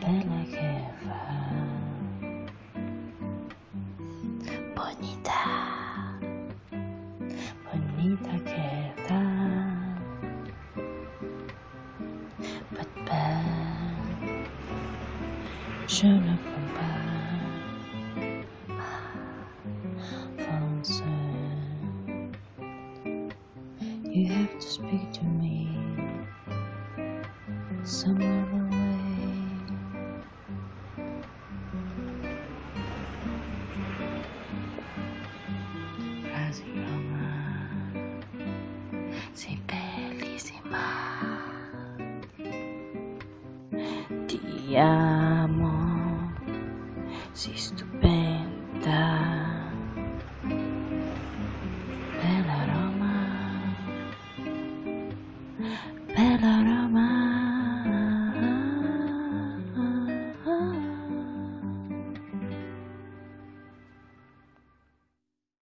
bella che fa, bonita, bonita che fa, but bad, je ne peux pas, français. You have to speak to me some other way. Frasi Roma, sei bellissima. Ti amo, sei stupenda.